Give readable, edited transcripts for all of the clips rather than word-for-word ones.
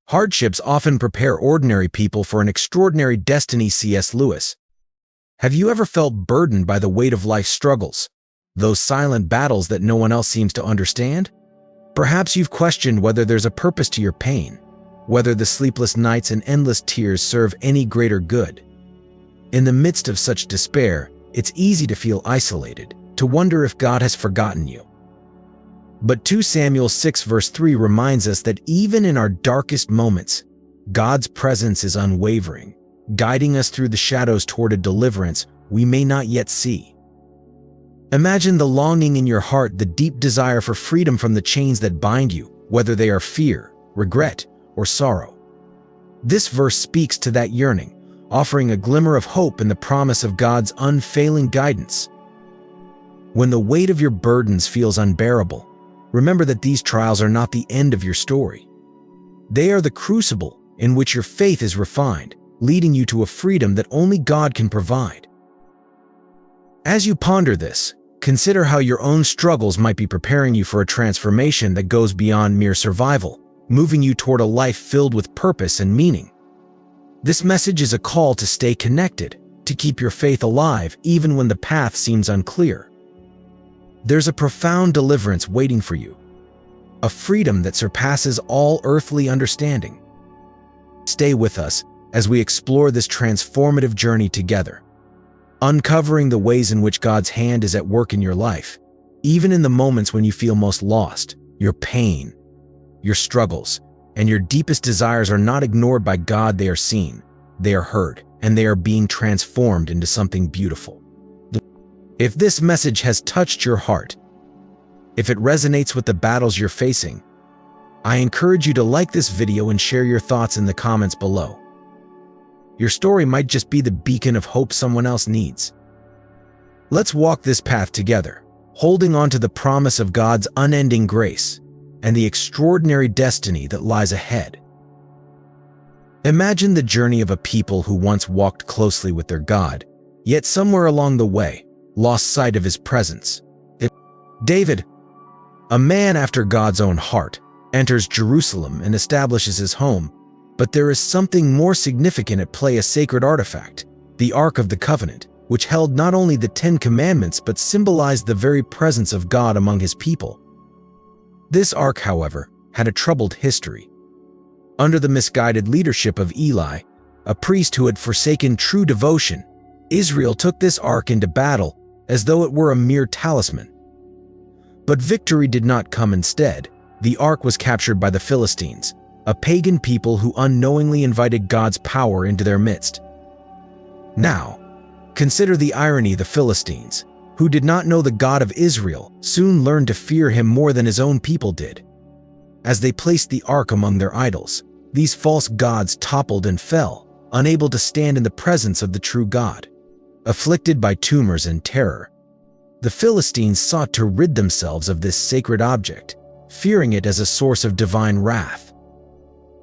Hardships often prepare ordinary people for an extraordinary destiny. C.S. Lewis. Have you ever felt burdened by the weight of life's struggles, those silent battles that no one else seems to understand? Perhaps you've questioned whether there's a purpose to your pain, whether the sleepless nights and endless tears serve any greater good. In the midst of such despair, it's easy to feel isolated, to wonder if God has forgotten you. But 2 Samuel 6 verse 3 reminds us that even in our darkest moments, God's presence is unwavering, guiding us through the shadows toward a deliverance we may not yet see. Imagine the longing in your heart, the deep desire for freedom from the chains that bind you, whether they are fear, regret, or sorrow. This verse speaks to that yearning, offering a glimmer of hope in the promise of God's unfailing guidance. When the weight of your burdens feels unbearable, remember that these trials are not the end of your story. They are the crucible in which your faith is refined, leading you to a freedom that only God can provide. As you ponder this, consider how your own struggles might be preparing you for a transformation that goes beyond mere survival, moving you toward a life filled with purpose and meaning. This message is a call to stay connected, to keep your faith alive even when the path seems unclear. There's a profound deliverance waiting for you, a freedom that surpasses all earthly understanding. Stay with us as we explore this transformative journey together, uncovering the ways in which God's hand is at work in your life, even in the moments when you feel most lost. Your pain, your struggles, and your deepest desires are not ignored by God. They are seen, they are heard, and they are being transformed into something beautiful. If this message has touched your heart, if it resonates with the battles you're facing, I encourage you to like this video and share your thoughts in the comments below. Your story might just be the beacon of hope someone else needs. Let's walk this path together, holding on to the promise of God's unending grace and the extraordinary destiny that lies ahead. Imagine the journey of a people who once walked closely with their God, yet somewhere along the way, lost sight of his presence. David, a man after God's own heart, enters Jerusalem and establishes his home, but there is something more significant at play: a sacred artifact, the Ark of the Covenant, which held not only the 10 Commandments but symbolized the very presence of God among his people. This Ark, however, had a troubled history. Under the misguided leadership of Eli, a priest who had forsaken true devotion, Israel took this Ark into battle as though it were a mere talisman. But victory did not come. Instead, the Ark was captured by the Philistines, a pagan people who unknowingly invited God's power into their midst. Now, consider the irony. The Philistines, who did not know the God of Israel, soon learned to fear him more than his own people did. As they placed the Ark among their idols, these false gods toppled and fell, unable to stand in the presence of the true God. Afflicted by tumors and terror, the Philistines sought to rid themselves of this sacred object, fearing it as a source of divine wrath.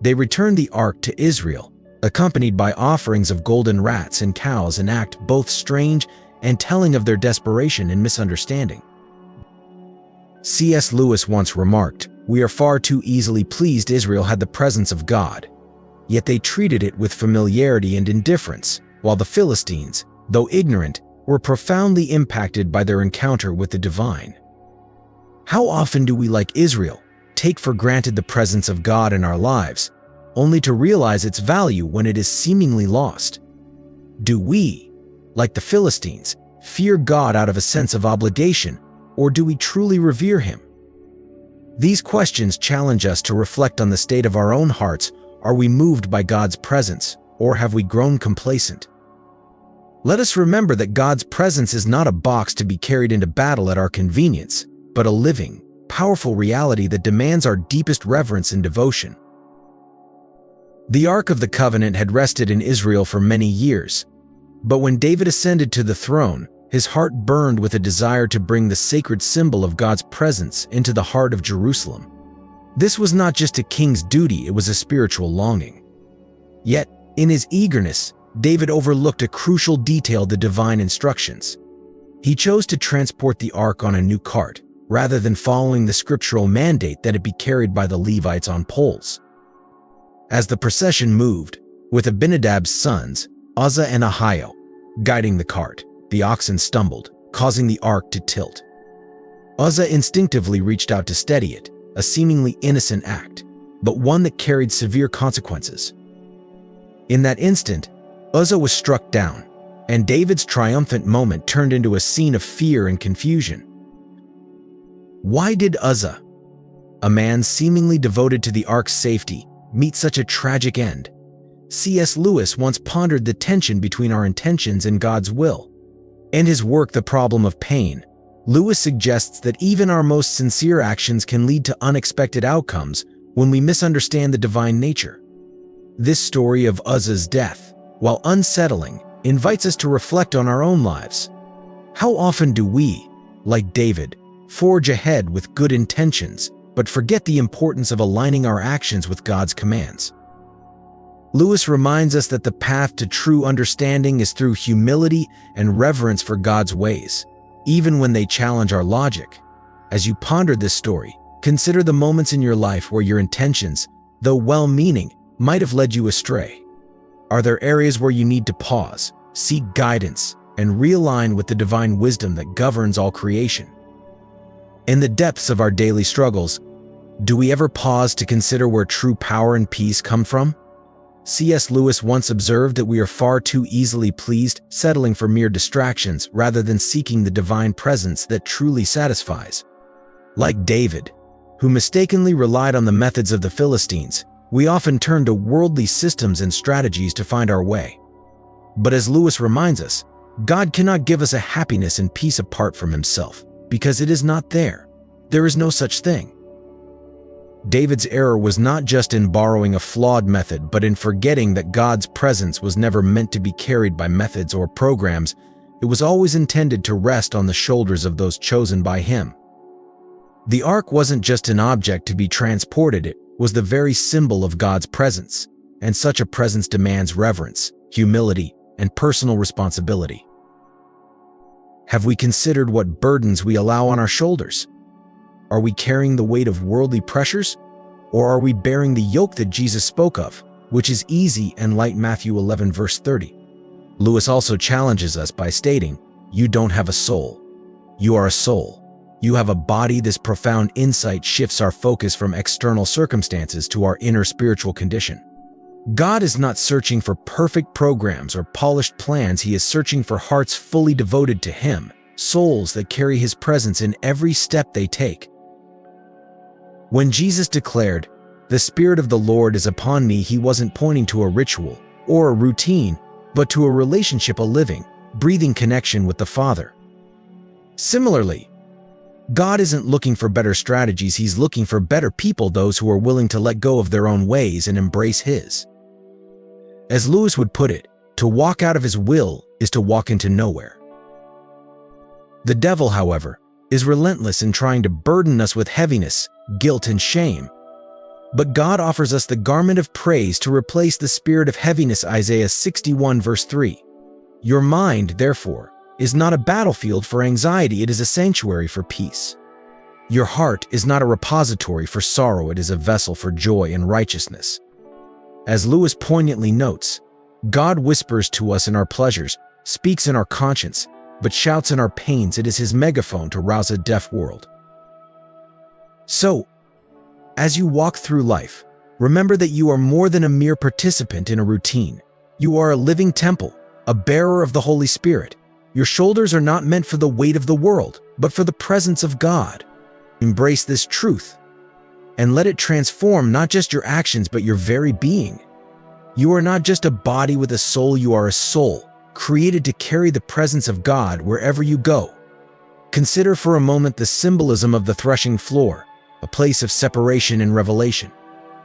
They returned the Ark to Israel, accompanied by offerings of golden rats and cows, an act both strange and telling of their desperation and misunderstanding. C.S. Lewis once remarked, "We are far too easily pleased." Israel had the presence of God, yet they treated it with familiarity and indifference, while the Philistines, though ignorant, were profoundly impacted by their encounter with the divine. How often do we, like Israel, take for granted the presence of God in our lives, only to realize its value when it is seemingly lost? Do we, like the Philistines, fear God out of a sense of obligation, or do we truly revere him? These questions challenge us to reflect on the state of our own hearts. Are we moved by God's presence, or have we grown complacent? Let us remember that God's presence is not a box to be carried into battle at our convenience, but a living, powerful reality that demands our deepest reverence and devotion. The Ark of the Covenant had rested in Israel for many years, but when David ascended to the throne, his heart burned with a desire to bring the sacred symbol of God's presence into the heart of Jerusalem. This was not just a king's duty, it was a spiritual longing. Yet, in his eagerness, David overlooked a crucial detail: the divine instructions. He chose to transport the Ark on a new cart, rather than following the scriptural mandate that it be carried by the Levites on poles. As the procession moved, with Abinadab's sons, Uzzah and Ahio, guiding the cart, the oxen stumbled, causing the ark to tilt. Uzzah instinctively reached out to steady it, a seemingly innocent act, but one that carried severe consequences. In that instant, Uzzah was struck down, and David's triumphant moment turned into a scene of fear and confusion. Why did Uzzah, a man seemingly devoted to the ark's safety, meet such a tragic end? C.S. Lewis once pondered the tension between our intentions and God's will. In his work, The Problem of Pain, Lewis suggests that even our most sincere actions can lead to unexpected outcomes when we misunderstand the divine nature. This story of Uzzah's death, while unsettling, invites us to reflect on our own lives. How often do we, like David, forge ahead with good intentions, but forget the importance of aligning our actions with God's commands? Lewis reminds us that the path to true understanding is through humility and reverence for God's ways, even when they challenge our logic. As you ponder this story, consider the moments in your life where your intentions, though well-meaning, might have led you astray. Are there areas where you need to pause, seek guidance, and realign with the divine wisdom that governs all creation? In the depths of our daily struggles, do we ever pause to consider where true power and peace come from? C.S. Lewis once observed that we are far too easily pleased, settling for mere distractions rather than seeking the divine presence that truly satisfies. Like David, who mistakenly relied on the methods of the Philistines, we often turn to worldly systems and strategies to find our way. But as Lewis reminds us, God cannot give us a happiness and peace apart from Himself, because it is not there. There is no such thing. David's error was not just in borrowing a flawed method, but in forgetting that God's presence was never meant to be carried by methods or programs. It was always intended to rest on the shoulders of those chosen by Him. The ark wasn't just an object to be transported, it was the very symbol of God's presence, and such a presence demands reverence, humility, and personal responsibility. Have we considered what burdens we allow on our shoulders? Are we carrying the weight of worldly pressures? Or are we bearing the yoke that Jesus spoke of, which is easy and light? Matthew 11 verse 30. Lewis also challenges us by stating, "You don't have a soul. You are a soul. You have a body." This profound insight shifts our focus from external circumstances to our inner spiritual condition. God is not searching for perfect programs or polished plans. He is searching for hearts fully devoted to Him, souls that carry His presence in every step they take. When Jesus declared, "The Spirit of the Lord is upon me," He wasn't pointing to a ritual or a routine, but to a relationship, a living, breathing connection with the Father. Similarly, God isn't looking for better strategies. He's looking for better people, those who are willing to let go of their own ways and embrace His. As Lewis would put it, to walk out of His will is to walk into nowhere. The devil, however, is relentless in trying to burden us with heaviness, guilt, and shame. But God offers us the garment of praise to replace the spirit of heaviness. Isaiah 61 verse 3. Your mind, therefore, is not a battlefield for anxiety, it is a sanctuary for peace. Your heart is not a repository for sorrow, it is a vessel for joy and righteousness. As Lewis poignantly notes, God whispers to us in our pleasures, speaks in our conscience, but shouts in our pains. It is His megaphone to rouse a deaf world. So, as you walk through life, remember that you are more than a mere participant in a routine. You are a living temple, a bearer of the Holy Spirit. Your shoulders are not meant for the weight of the world, but for the presence of God. Embrace this truth, and let it transform not just your actions, but your very being. You are not just a body with a soul, you are a soul, created to carry the presence of God wherever you go. Consider for a moment the symbolism of the threshing floor, a place of separation and revelation.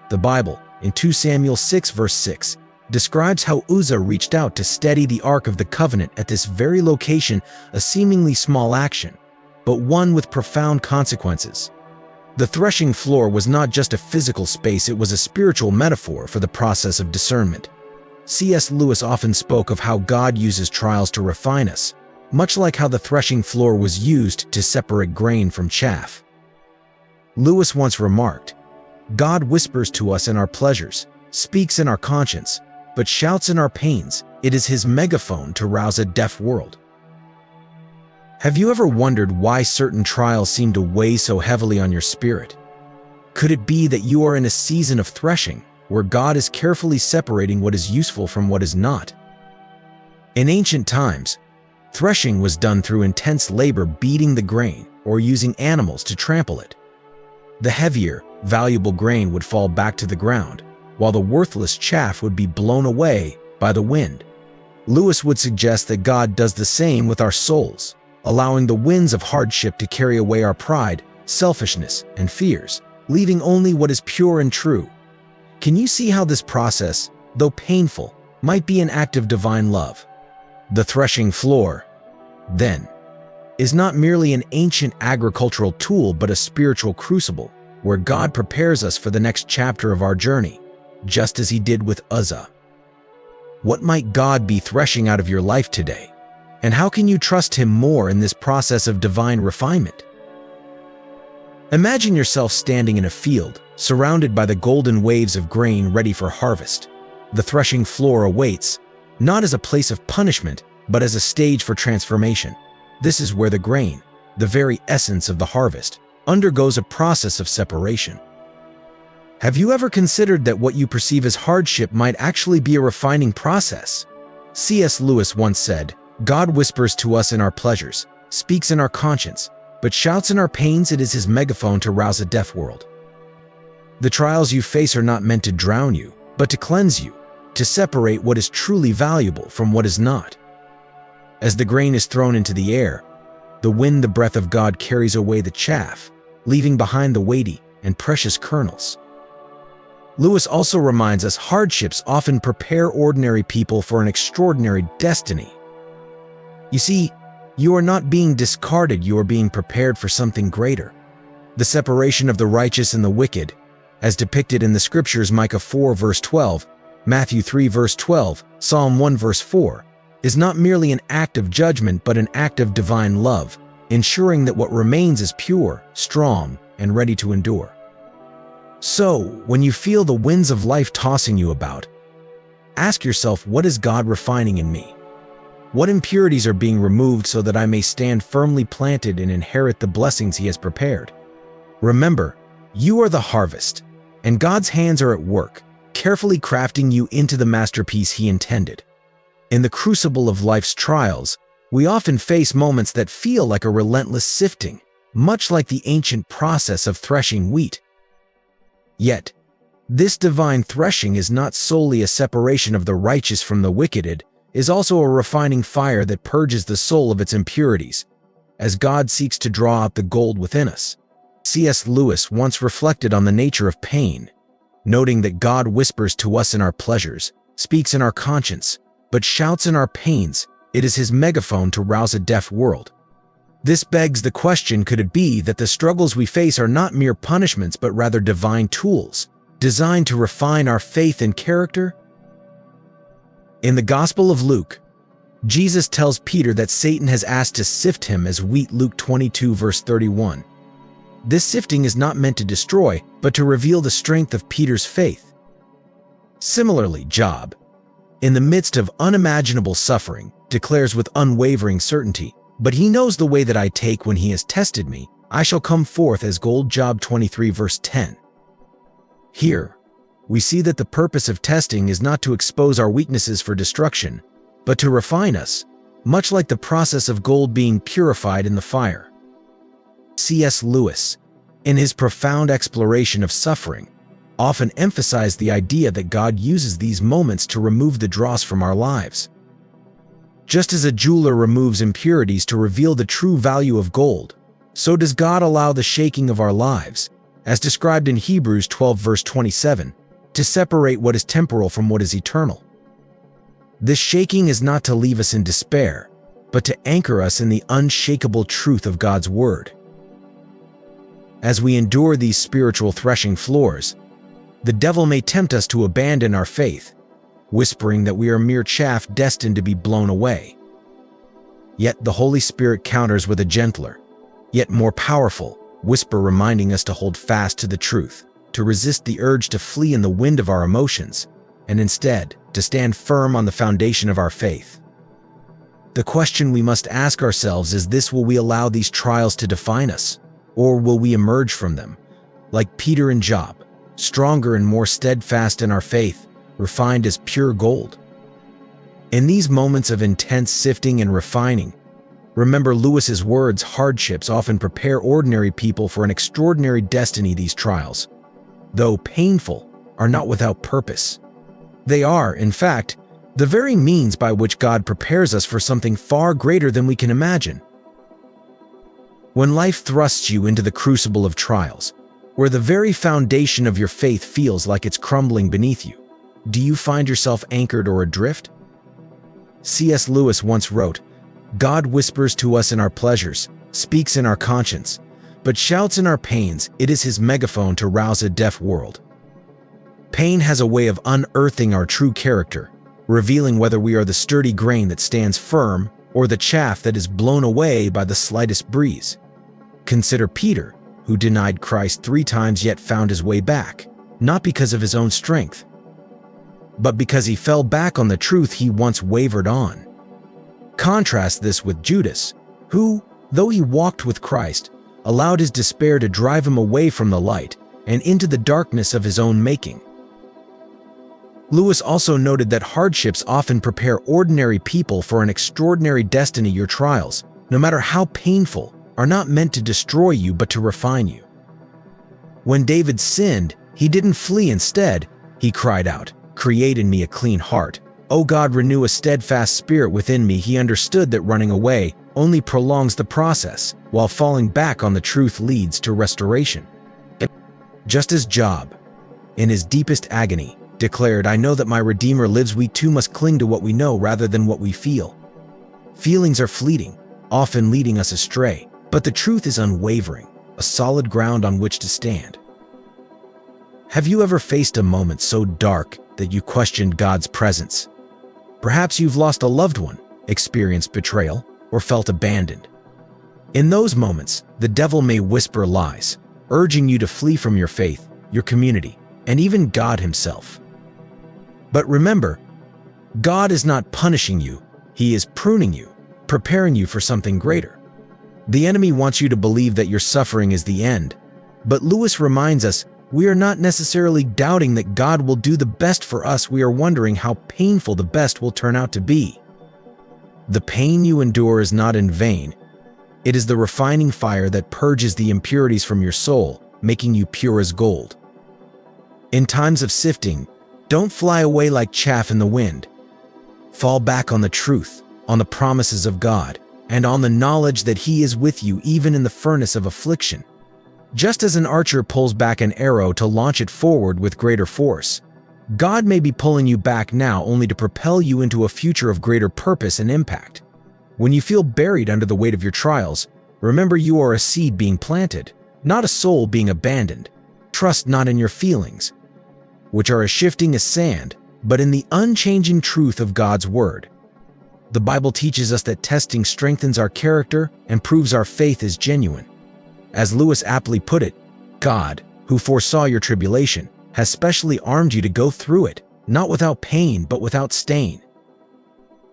The Bible, in 2 Samuel 6 verse 6, describes how Uzzah reached out to steady the Ark of the Covenant at this very location, a seemingly small action, but one with profound consequences. The threshing floor was not just a physical space, it was a spiritual metaphor for the process of discernment. C.S. Lewis often spoke of how God uses trials to refine us, much like how the threshing floor was used to separate grain from chaff. Lewis once remarked, God whispers to us in our pleasures, speaks in our conscience, but shouts in our pains. It is his megaphone to rouse a deaf world. Have you ever wondered why certain trials seem to weigh so heavily on your spirit? Could it be that you are in a season of threshing, where God is carefully separating what is useful from what is not? In ancient times, threshing was done through intense labor beating the grain or using animals to trample it. The heavier, valuable grain would fall back to the ground, while the worthless chaff would be blown away by the wind. Lewis would suggest that God does the same with our souls, allowing the winds of hardship to carry away our pride, selfishness, and fears, leaving only what is pure and true. Can you see how this process, though painful, might be an act of divine love? The threshing floor, then, is not merely an ancient agricultural tool but a spiritual crucible, where God prepares us for the next chapter of our journey, just as he did with Uzzah. What might God be threshing out of your life today? And how can you trust him more in this process of divine refinement? Imagine yourself standing in a field, surrounded by the golden waves of grain ready for harvest. The threshing floor awaits, not as a place of punishment, but as a stage for transformation. This is where the grain, the very essence of the harvest, undergoes a process of separation. Have you ever considered that what you perceive as hardship might actually be a refining process? C.S. Lewis once said, "God whispers to us in our pleasures, speaks in our conscience, but shouts in our pains. It is his megaphone to rouse a deaf world." The trials you face are not meant to drown you, but to cleanse you, to separate what is truly valuable from what is not. As the grain is thrown into the air, the wind, the breath of God, carries away the chaff, leaving behind the weighty and precious kernels. Lewis also reminds us hardships often prepare ordinary people for an extraordinary destiny. You see, you are not being discarded, you are being prepared for something greater. The separation of the righteous and the wicked, as depicted in the scriptures Micah 4 verse 12, Matthew 3 verse 12, Psalm 1 verse 4, is not merely an act of judgment but an act of divine love, ensuring that what remains is pure, strong, and ready to endure. So, when you feel the winds of life tossing you about, ask yourself, what is God refining in me? What impurities are being removed so that I may stand firmly planted and inherit the blessings he has prepared? Remember, you are the harvest, and God's hands are at work, carefully crafting you into the masterpiece he intended. In the crucible of life's trials, we often face moments that feel like a relentless sifting, much like the ancient process of threshing wheat. Yet, this divine threshing is not solely a separation of the righteous from the wicked, it is also a refining fire that purges the soul of its impurities, as God seeks to draw out the gold within us. C.S. Lewis once reflected on the nature of pain, noting that God whispers to us in our pleasures, speaks in our conscience, but shouts in our pains. It is his megaphone to rouse a deaf world. This begs the question, could it be that the struggles we face are not mere punishments but rather divine tools, designed to refine our faith and character? In the Gospel of Luke, Jesus tells Peter that Satan has asked to sift him as wheat, Luke 22 verse 31. This sifting is not meant to destroy, but to reveal the strength of Peter's faith. Similarly, Job, in the midst of unimaginable suffering, declares with unwavering certainty, "But he knows the way that I take. When he has tested me, I shall come forth as gold." Job 23 verse 10. Here, we see that the purpose of testing is not to expose our weaknesses for destruction, but to refine us, much like the process of gold being purified in the fire. C.S. Lewis, in his profound exploration of suffering, often emphasized the idea that God uses these moments to remove the dross from our lives. Just as a jeweler removes impurities to reveal the true value of gold, so does God allow the shaking of our lives, as described in Hebrews 12 verse 27, to separate what is temporal from what is eternal. This shaking is not to leave us in despair, but to anchor us in the unshakable truth of God's word. As we endure these spiritual threshing floors, the devil may tempt us to abandon our faith, whispering that we are mere chaff destined to be blown away. Yet the Holy Spirit counters with a gentler, yet more powerful, whisper, reminding us to hold fast to the truth, to resist the urge to flee in the wind of our emotions, and instead to stand firm on the foundation of our faith. The question we must ask ourselves is this: will we allow these trials to define us, or will we emerge from them, like Peter and Job, stronger and more steadfast in our faith, refined as pure gold? In these moments of intense sifting and refining, remember Lewis's words: hardships often prepare ordinary people for an extraordinary destiny. These trials, though painful, are not without purpose. They are, in fact, the very means by which God prepares us for something far greater than we can imagine. When life thrusts you into the crucible of trials, where the very foundation of your faith feels like it's crumbling beneath you, do you find yourself anchored or adrift? C.S. Lewis once wrote, "God whispers to us in our pleasures, speaks in our conscience, but shouts in our pains. It is his megaphone to rouse a deaf world." Pain has a way of unearthing our true character, revealing whether we are the sturdy grain that stands firm or the chaff that is blown away by the slightest breeze. Consider Peter, who denied Christ 3 times yet found his way back, not because of his own strength, but because he fell back on the truth he once wavered on. Contrast this with Judas, who, though he walked with Christ, allowed his despair to drive him away from the light and into the darkness of his own making. Lewis also noted that hardships often prepare ordinary people for an extraordinary destiny. Your trials, no matter how painful, are not meant to destroy you but to refine you. When David sinned, he didn't flee. Instead, he cried out, "Create in me a clean heart. O God, renew a steadfast spirit within me." He understood that running away only prolongs the process, while falling back on the truth leads to restoration. Just as Job, in his deepest agony, declared, "I know that my Redeemer lives," we too must cling to what we know rather than what we feel. Feelings are fleeting, often leading us astray, but the truth is unwavering, a solid ground on which to stand. Have you ever faced a moment so dark that you questioned God's presence? Perhaps you've lost a loved one, experienced betrayal, or felt abandoned. In those moments, the devil may whisper lies, urging you to flee from your faith, your community, and even God himself. But remember, God is not punishing you. He is pruning you, preparing you for something greater. The enemy wants you to believe that your suffering is the end, but Lewis reminds us we are not necessarily doubting that God will do the best for us. We are wondering how painful the best will turn out to be. The pain you endure is not in vain. It is the refining fire that purges the impurities from your soul, making you pure as gold. In times of sifting, don't fly away like chaff in the wind. Fall back on the truth, on the promises of God, and on the knowledge that He is with you even in the furnace of affliction. Just as an archer pulls back an arrow to launch it forward with greater force, God may be pulling you back now only to propel you into a future of greater purpose and impact. When you feel buried under the weight of your trials, remember you are a seed being planted, not a soul being abandoned. Trust not in your feelings, which are as shifting as sand, but in the unchanging truth of God's Word. The Bible teaches us that testing strengthens our character and proves our faith is genuine. As Lewis aptly put it, God, who foresaw your tribulation, has specially armed you to go through it, not without pain, but without stain.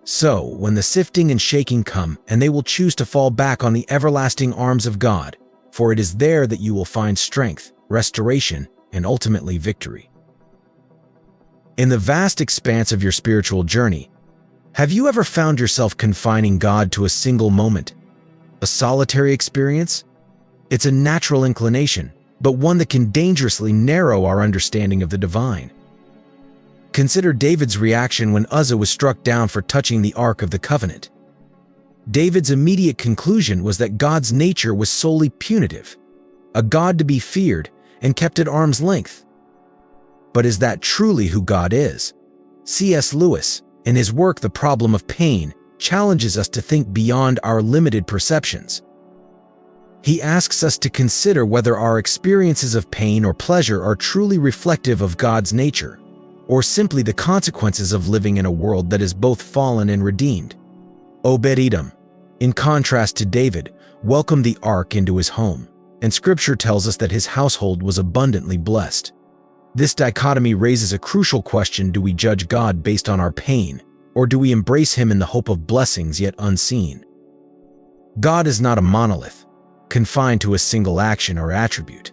So, when the sifting and shaking come, and they will choose to fall back on the everlasting arms of God, for it is there that you will find strength, restoration, and ultimately victory. In the vast expanse of your spiritual journey, have you ever found yourself confining God to a single moment? A solitary experience? It's a natural inclination, but one that can dangerously narrow our understanding of the divine. Consider David's reaction when Uzzah was struck down for touching the Ark of the Covenant. David's immediate conclusion was that God's nature was solely punitive, a God to be feared and kept at arm's length. But is that truly who God is? C.S. Lewis, in his work The Problem of Pain, challenges us to think beyond our limited perceptions. He asks us to consider whether our experiences of pain or pleasure are truly reflective of God's nature, or simply the consequences of living in a world that is both fallen and redeemed. Obed-Edom, in contrast to David, welcomed the ark into his home, and Scripture tells us that his household was abundantly blessed. This dichotomy raises a crucial question: do we judge God based on our pain, or do we embrace him in the hope of blessings yet unseen? God is not a monolith, confined to a single action or attribute.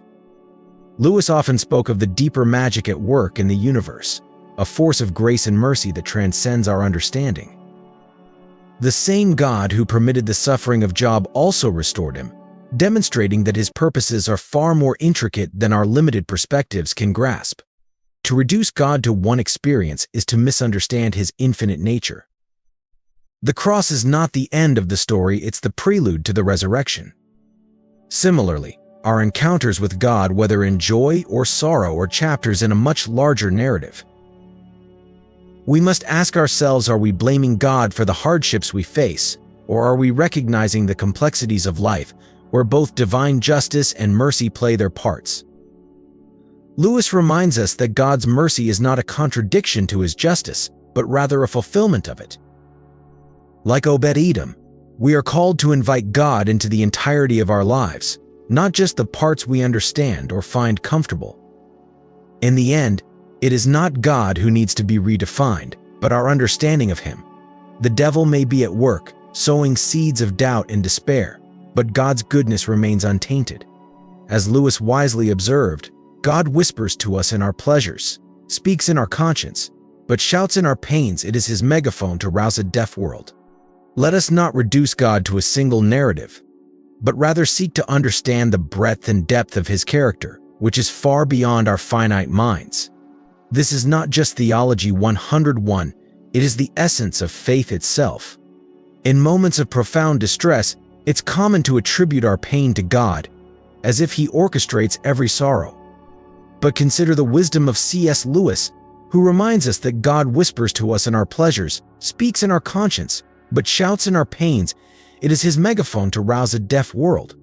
Lewis often spoke of the deeper magic at work in the universe, a force of grace and mercy that transcends our understanding. The same God who permitted the suffering of Job also restored him, demonstrating that his purposes are far more intricate than our limited perspectives can grasp. To reduce God to one experience is to misunderstand his infinite nature. The cross is not the end of the story, it's the prelude to the resurrection. Similarly, our encounters with God, whether in joy or sorrow, are chapters in a much larger narrative. We must ask ourselves, are we blaming God for the hardships we face, or are we recognizing the complexities of life, where both divine justice and mercy play their parts? Lewis reminds us that God's mercy is not a contradiction to his justice, but rather a fulfillment of it. Like Obed-Edom, we are called to invite God into the entirety of our lives, not just the parts we understand or find comfortable. In the end, it is not God who needs to be redefined, but our understanding of him. The devil may be at work, sowing seeds of doubt and despair, but God's goodness remains untainted. As Lewis wisely observed, God whispers to us in our pleasures, speaks in our conscience, but shouts in our pains. It is his megaphone to rouse a deaf world. Let us not reduce God to a single narrative, but rather seek to understand the breadth and depth of his character, which is far beyond our finite minds. This is not just Theology 101, it is the essence of faith itself. In moments of profound distress, it's common to attribute our pain to God, as if he orchestrates every sorrow. But consider the wisdom of C.S. Lewis, who reminds us that God whispers to us in our pleasures, speaks in our conscience, but shouts in our pains. It is his megaphone to rouse a deaf world.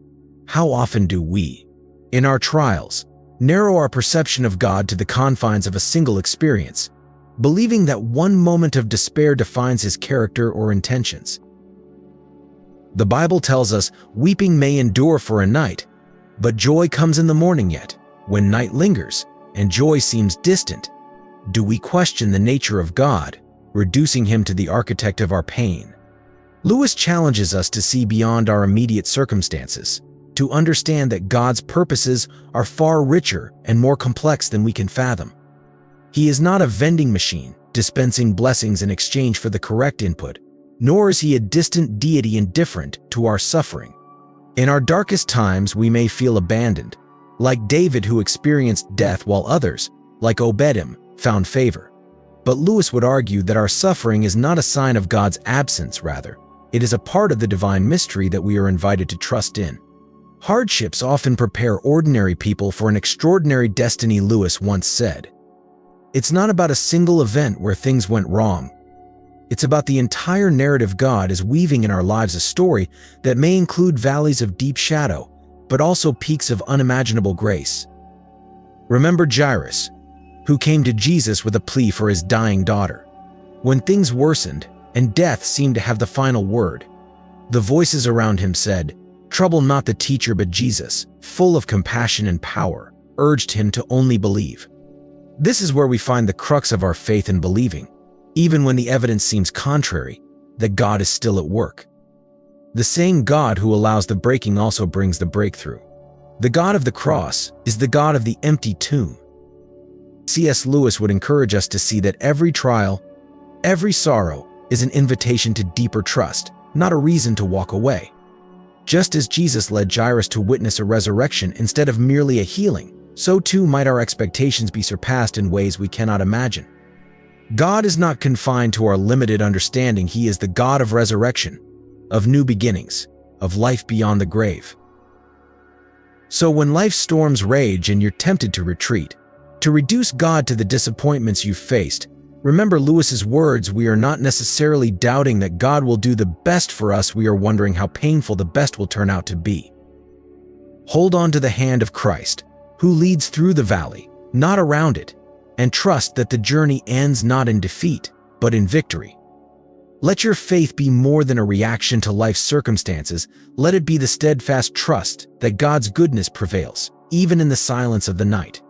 How often do we, in our trials, narrow our perception of God to the confines of a single experience, believing that one moment of despair defines his character or intentions? The Bible tells us weeping may endure for a night, but joy comes in the morning. Yet, when night lingers and joy seems distant, do we question the nature of God, reducing him to the architect of our pain? Lewis challenges us to see beyond our immediate circumstances, to understand that God's purposes are far richer and more complex than we can fathom. He is not a vending machine dispensing blessings in exchange for the correct input, nor is he a distant deity indifferent to our suffering. In our darkest times, we may feel abandoned, like David, who experienced death, while others, like Obed-Edom, found favor. But Lewis would argue that our suffering is not a sign of God's absence, rather, it is a part of the divine mystery that we are invited to trust in. Hardships often prepare ordinary people for an extraordinary destiny, Lewis once said. It's not about a single event where things went wrong. It's about the entire narrative. God is weaving in our lives a story that may include valleys of deep shadow, but also peaks of unimaginable grace. Remember Jairus, who came to Jesus with a plea for his dying daughter. When things worsened and death seemed to have the final word, the voices around him said, "Trouble not the teacher," but Jesus, full of compassion and power, urged him to only believe. This is where we find the crux of our faith in believing, even when the evidence seems contrary, that God is still at work. The same God who allows the breaking also brings the breakthrough. The God of the cross is the God of the empty tomb. C.S. Lewis would encourage us to see that every trial, every sorrow, is an invitation to deeper trust, not a reason to walk away. Just as Jesus led Jairus to witness a resurrection instead of merely a healing, so too might our expectations be surpassed in ways we cannot imagine. God is not confined to our limited understanding. He is the God of resurrection, of new beginnings, of life beyond the grave. So when life's storms rage and you're tempted to retreat, to reduce God to the disappointments you've faced, remember Lewis's words: we are not necessarily doubting that God will do the best for us, we are wondering how painful the best will turn out to be. Hold on to the hand of Christ, who leads through the valley, not around it, and trust that the journey ends not in defeat, but in victory. Let your faith be more than a reaction to life's circumstances. Let it be the steadfast trust that God's goodness prevails, even in the silence of the night.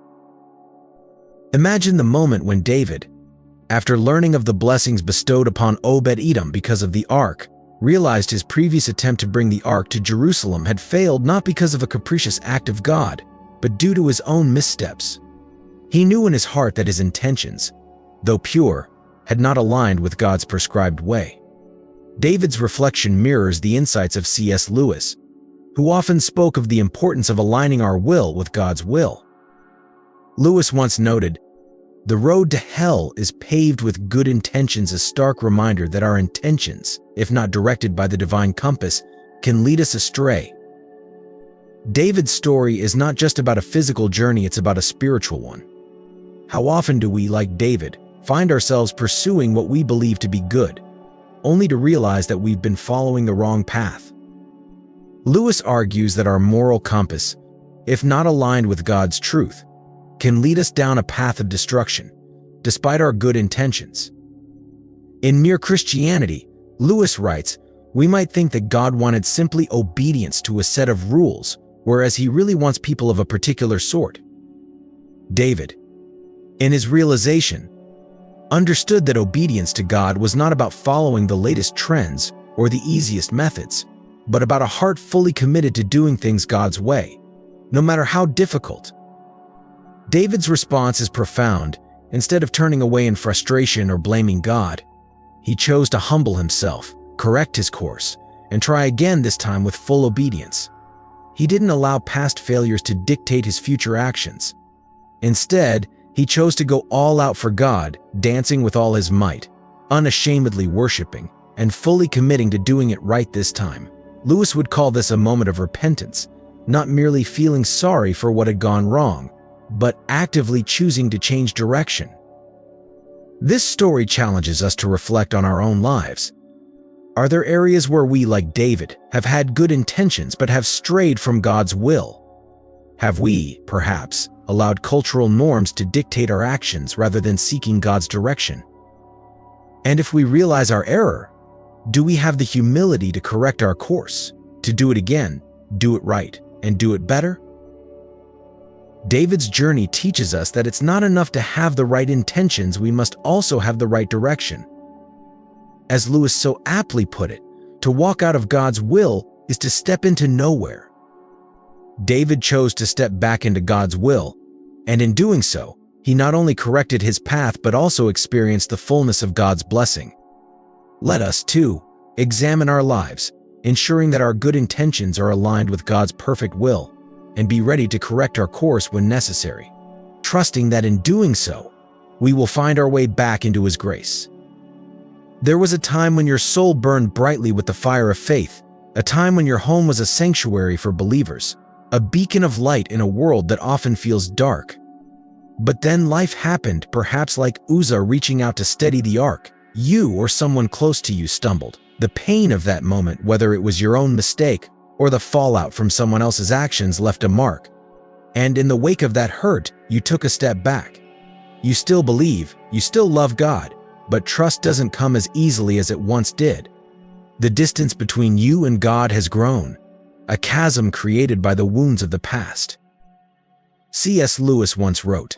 Imagine the moment when David, after learning of the blessings bestowed upon Obed-Edom because of the ark, realized his previous attempt to bring the ark to Jerusalem had failed not because of a capricious act of God, but due to his own missteps. He knew in his heart that his intentions, though pure, had not aligned with God's prescribed way. David's reflection mirrors the insights of C.S. Lewis, who often spoke of the importance of aligning our will with God's will. Lewis once noted, "The road to hell is paved with good intentions, a stark reminder that our intentions, if not directed by the divine compass, can lead us astray." David's story is not just about a physical journey, it's about a spiritual one. How often do we, like David, find ourselves pursuing what we believe to be good, only to realize that we've been following the wrong path? Lewis argues that our moral compass, if not aligned with God's truth, can lead us down a path of destruction, despite our good intentions. In Mere Christianity, Lewis writes, we might think that God wanted simply obedience to a set of rules, whereas he really wants people of a particular sort. David, in his realization, understood that obedience to God was not about following the latest trends or the easiest methods, but about a heart fully committed to doing things God's way, no matter how difficult. David's response is profound. Instead of turning away in frustration or blaming God, he chose to humble himself, correct his course, and try again, this time with full obedience. He didn't allow past failures to dictate his future actions. Instead, he chose to go all out for God, dancing with all his might, unashamedly worshiping, and fully committing to doing it right this time. Lewis would call this a moment of repentance, not merely feeling sorry for what had gone wrong, but actively choosing to change direction. This story challenges us to reflect on our own lives. Are there areas where we, like David, have had good intentions but have strayed from God's will? Have we, perhaps, allowed cultural norms to dictate our actions rather than seeking God's direction? And if we realize our error, do we have the humility to correct our course, to do it again, do it right, and do it better? David's journey teaches us that it's not enough to have the right intentions, we must also have the right direction. As Lewis so aptly put it, to walk out of God's will is to step into nowhere. David chose to step back into God's will, and in doing so, he not only corrected his path but also experienced the fullness of God's blessing. Let us, too, examine our lives, ensuring that our good intentions are aligned with God's perfect will, and be ready to correct our course when necessary, trusting that in doing so, we will find our way back into His grace. There was a time when your soul burned brightly with the fire of faith, a time when your home was a sanctuary for believers, a beacon of light in a world that often feels dark. But then life happened, perhaps like Uzzah reaching out to steady the ark. You or someone close to you stumbled. The pain of that moment, whether it was your own mistake or the fallout from someone else's actions, left a mark. And in the wake of that hurt, you took a step back. You still believe, you still love God, but trust doesn't come as easily as it once did. The distance between you and God has grown, a chasm created by the wounds of the past. C.S. Lewis once wrote,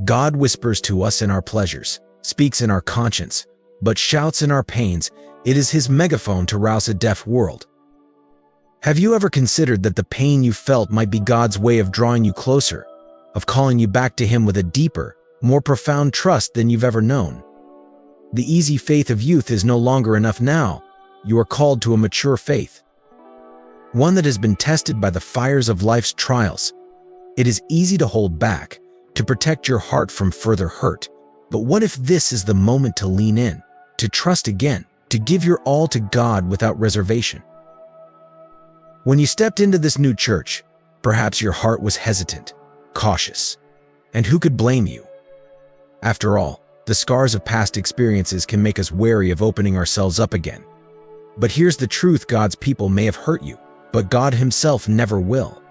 "God whispers to us in our pleasures, speaks in our conscience, but shouts in our pains. It is His megaphone to rouse a deaf world." Have you ever considered that the pain you felt might be God's way of drawing you closer, of calling you back to Him with a deeper, more profound trust than you've ever known? The easy faith of youth is no longer enough now. You are called to a mature faith, one that has been tested by the fires of life's trials. It is easy to hold back, to protect your heart from further hurt. But what if this is the moment to lean in, to trust again, to give your all to God without reservation? When you stepped into this new church, perhaps your heart was hesitant, cautious. And who could blame you? After all, the scars of past experiences can make us wary of opening ourselves up again. But here's the truth: God's people may have hurt you, but God Himself never will.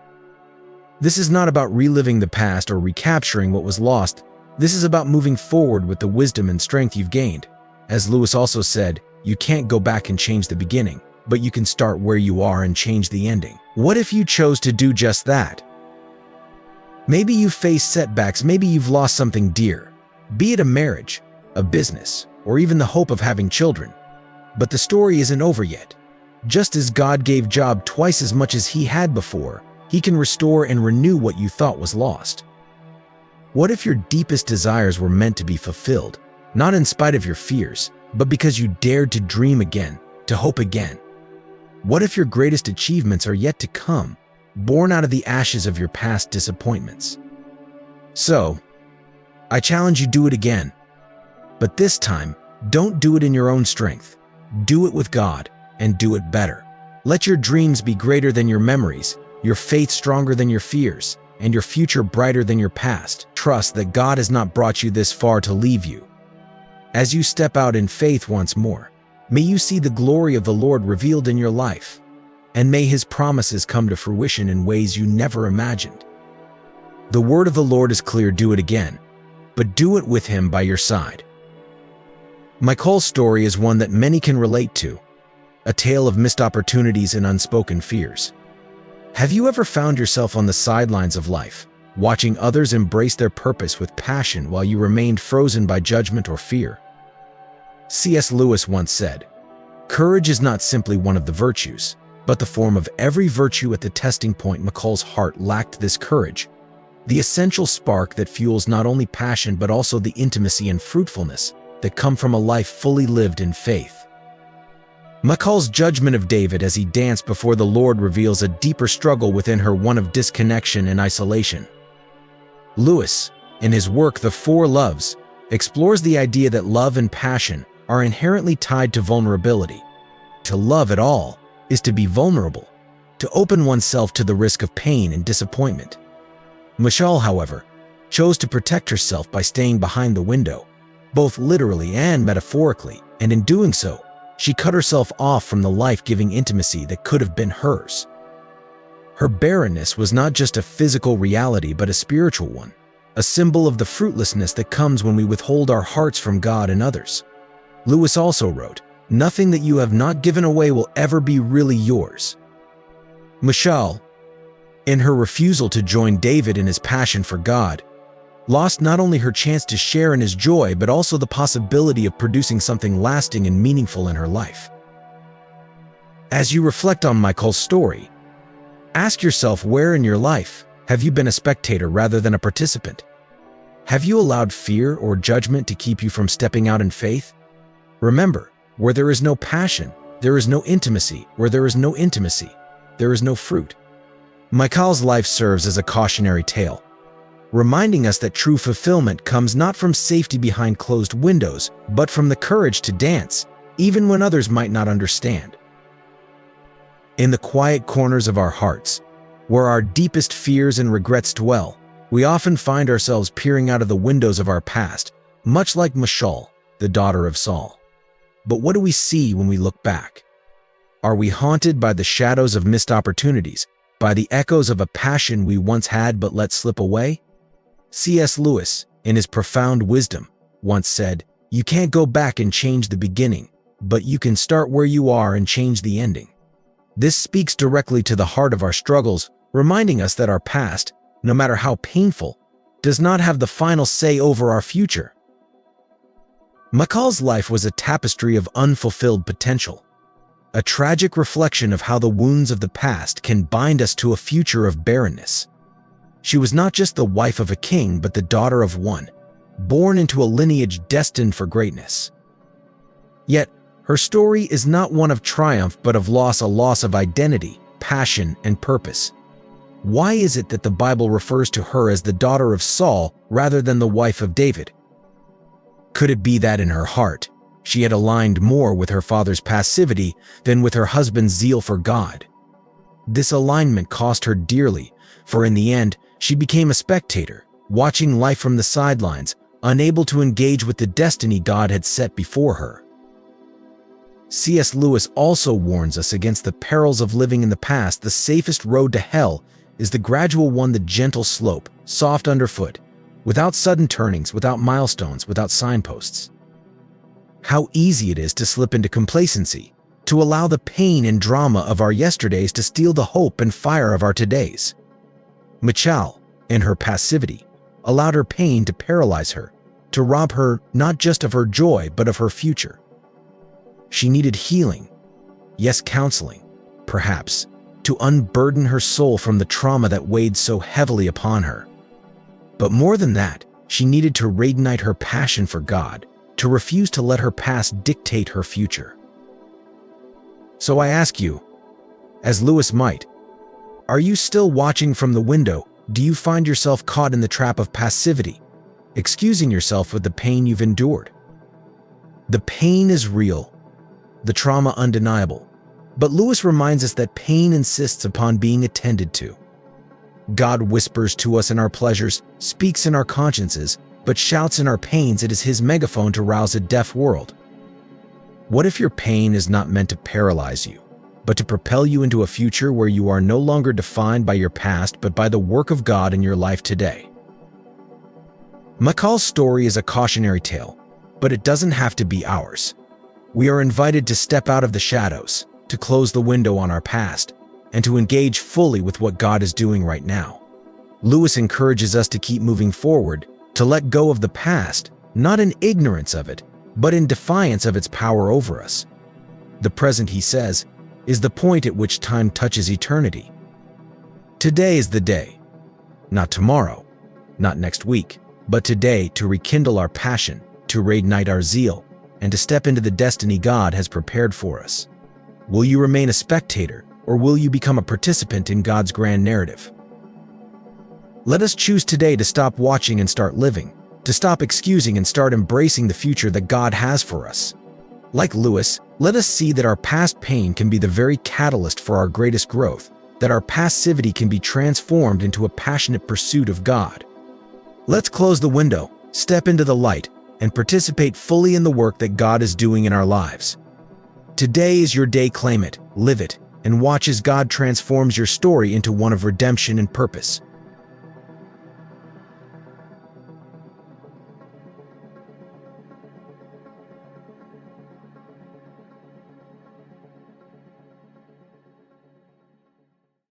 This is not about reliving the past or recapturing what was lost. This is about moving forward with the wisdom and strength you've gained. As Lewis also said, you can't go back and change the beginning, but you can start where you are and change the ending. What if you chose to do just that? Maybe you've faced setbacks, maybe you've lost something dear, be it a marriage, a business, or even the hope of having children. But the story isn't over yet. Just as God gave Job twice as much as he had before, he can restore and renew what you thought was lost. What if your deepest desires were meant to be fulfilled, not in spite of your fears, but because you dared to dream again, to hope again? What if your greatest achievements are yet to come, born out of the ashes of your past disappointments? So, I challenge you, do it again. But this time, don't do it in your own strength. Do it with God, and do it better. Let your dreams be greater than your memories, your faith stronger than your fears, and your future brighter than your past. Trust that God has not brought you this far to leave you. As you step out in faith once more, may you see the glory of the Lord revealed in your life, and may His promises come to fruition in ways you never imagined. The word of the Lord is clear: do it again, but do it with Him by your side. Michal's story is one that many can relate to, a tale of missed opportunities and unspoken fears. Have you ever found yourself on the sidelines of life, watching others embrace their purpose with passion while you remained frozen by judgment or fear? C.S. Lewis once said, "Courage is not simply one of the virtues, but the form of every virtue." At the testing point, Michal's heart lacked this courage, the essential spark that fuels not only passion but also the intimacy and fruitfulness that come from a life fully lived in faith. Michal's judgment of David as he danced before the Lord reveals a deeper struggle within her, one of disconnection and isolation. Lewis, in his work The Four Loves, explores the idea that love and passion are inherently tied to vulnerability. To love at all is to be vulnerable, to open oneself to the risk of pain and disappointment. Michal, however, chose to protect herself by staying behind the window, both literally and metaphorically, and in doing so, she cut herself off from the life-giving intimacy that could have been hers. Her barrenness was not just a physical reality but a spiritual one, a symbol of the fruitlessness that comes when we withhold our hearts from God and others. Lewis also wrote, "Nothing that you have not given away will ever be really yours." Michal, in her refusal to join David in his passion for God, lost not only her chance to share in his joy but also the possibility of producing something lasting and meaningful in her life. As you reflect on Michal's story, ask yourself, where in your life have you been a spectator rather than a participant? Have you allowed fear or judgment to keep you from stepping out in faith? Remember, where there is no passion, there is no intimacy. Where there is no intimacy, there is no fruit. Michal's life serves as a cautionary tale, reminding us that true fulfillment comes not from safety behind closed windows, but from the courage to dance, even when others might not understand. In the quiet corners of our hearts, where our deepest fears and regrets dwell, we often find ourselves peering out of the windows of our past, much like Michal, the daughter of Saul. But what do we see when we look back? Are we haunted by the shadows of missed opportunities, by the echoes of a passion we once had but let slip away? C.S. Lewis, in his profound wisdom, once said, "You can't go back and change the beginning, but you can start where you are and change the ending." This speaks directly to the heart of our struggles, reminding us that our past, no matter how painful, does not have the final say over our future. Michal's life was a tapestry of unfulfilled potential, a tragic reflection of how the wounds of the past can bind us to a future of barrenness. She was not just the wife of a king, but the daughter of one, born into a lineage destined for greatness. Yet, her story is not one of triumph but of loss, a loss of identity, passion, and purpose. Why is it that the Bible refers to her as the daughter of Saul rather than the wife of David? Could it be that in her heart, she had aligned more with her father's passivity than with her husband's zeal for God? This alignment cost her dearly, for in the end, she became a spectator, watching life from the sidelines, unable to engage with the destiny God had set before her. C.S. Lewis also warns us against the perils of living in the past. The safest road to hell is the gradual one, the gentle slope, soft underfoot, without sudden turnings, without milestones, without signposts. how easy it is to slip into complacency, to allow the pain and drama of our yesterdays to steal the hope and fire of our todays. Michal, in her passivity, allowed her pain to paralyze her, to rob her not just of her joy but of her future. She needed healing, yes, counseling, perhaps, to unburden her soul from the trauma that weighed so heavily upon her. But more than that, she needed to reignite her passion for God, to refuse to let her past dictate her future. So I ask you, as Lewis might, are you still watching from the window? Do you find yourself caught in the trap of passivity, excusing yourself with the pain you've endured? The pain is real, the trauma undeniable, but Lewis reminds us that pain insists upon being attended to. God whispers to us in our pleasures, speaks in our consciences, but shouts in our pains. It is his megaphone to rouse a deaf world. What if your pain is not meant to paralyze you, but to propel you into a future where you are no longer defined by your past but by the work of God in your life today? Michal's story is a cautionary tale, but it doesn't have to be ours. We are invited to step out of the shadows, to close the window on our past, and to engage fully with what God is doing right now. Lewis encourages us to keep moving forward, to let go of the past, not in ignorance of it, but in defiance of its power over us. The present, he says, is the point at which time touches eternity. Today is the day, not tomorrow, not next week, but today, to rekindle our passion, to reignite our zeal, and to step into the destiny God has prepared for us. Will you remain a spectator, or will you become a participant in God's grand narrative? Let us choose today to stop watching and start living, to stop excusing and start embracing the future that God has for us. Like Lewis, let us see that our past pain can be the very catalyst for our greatest growth, that our passivity can be transformed into a passionate pursuit of God. Let's close the window, step into the light, and participate fully in the work that God is doing in our lives. Today is your day. Claim it, live it, and watch as God transforms your story into one of redemption and purpose.